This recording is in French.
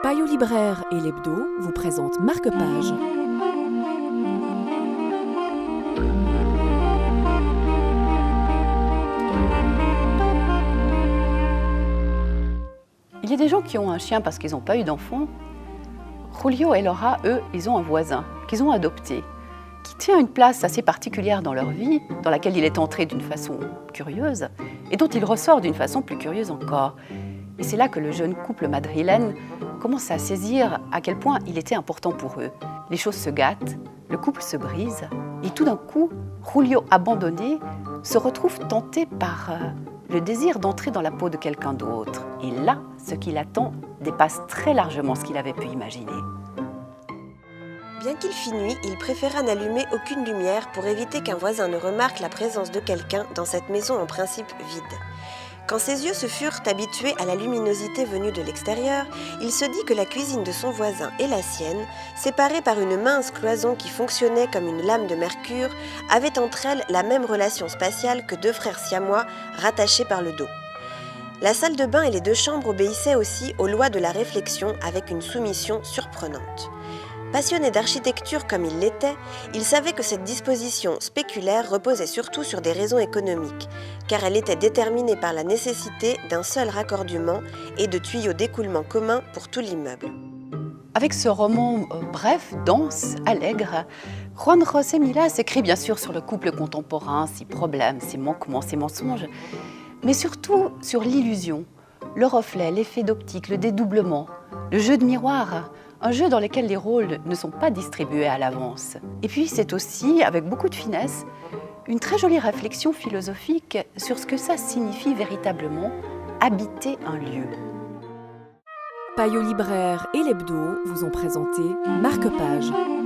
Payot libraire et l'Hebdo vous présentent Marque-Page. Il y a des gens qui ont un chien parce qu'ils n'ont pas eu d'enfant. Julio et Laura, eux, ils ont un voisin qu'ils ont adopté, qui tient une place assez particulière dans leur vie, dans laquelle il est entré d'une façon curieuse et dont il ressort d'une façon plus curieuse encore. Et c'est là que le jeune couple madrilène commence à saisir à quel point il était important pour eux. Les choses se gâtent, le couple se brise, et tout d'un coup, Julio, abandonné, se retrouve tenté par le désir d'entrer dans la peau de quelqu'un d'autre. Et là, ce qui l'attend dépasse très largement ce qu'il avait pu imaginer. Bien qu'il fît nuit, il préféra n'allumer aucune lumière pour éviter qu'un voisin ne remarque la présence de quelqu'un dans cette maison en principe vide. Quand ses yeux se furent habitués à la luminosité venue de l'extérieur, il se dit que la cuisine de son voisin et la sienne, séparées par une mince cloison qui fonctionnait comme une lame de mercure, avaient entre elles la même relation spatiale que deux frères siamois rattachés par le dos. La salle de bain et les deux chambres obéissaient aussi aux lois de la réflexion avec une soumission surprenante. Passionné d'architecture comme il l'était, il savait que cette disposition spéculaire reposait surtout sur des raisons économiques, car elle était déterminée par la nécessité d'un seul raccordement et de tuyaux d'écoulement communs pour tout l'immeuble. Avec ce roman bref, dense, allègre, Juan José Milas écrit bien sûr sur le couple contemporain, ses problèmes, ses manquements, ses mensonges, mais surtout sur l'illusion, le reflet, l'effet d'optique, le dédoublement, le jeu de miroir, un jeu dans lequel les rôles ne sont pas distribués à l'avance. Et puis c'est aussi, avec beaucoup de finesse, une très jolie réflexion philosophique sur ce que ça signifie véritablement habiter un lieu. Payot libraire et l'Hebdo vous ont présenté Marque-Page.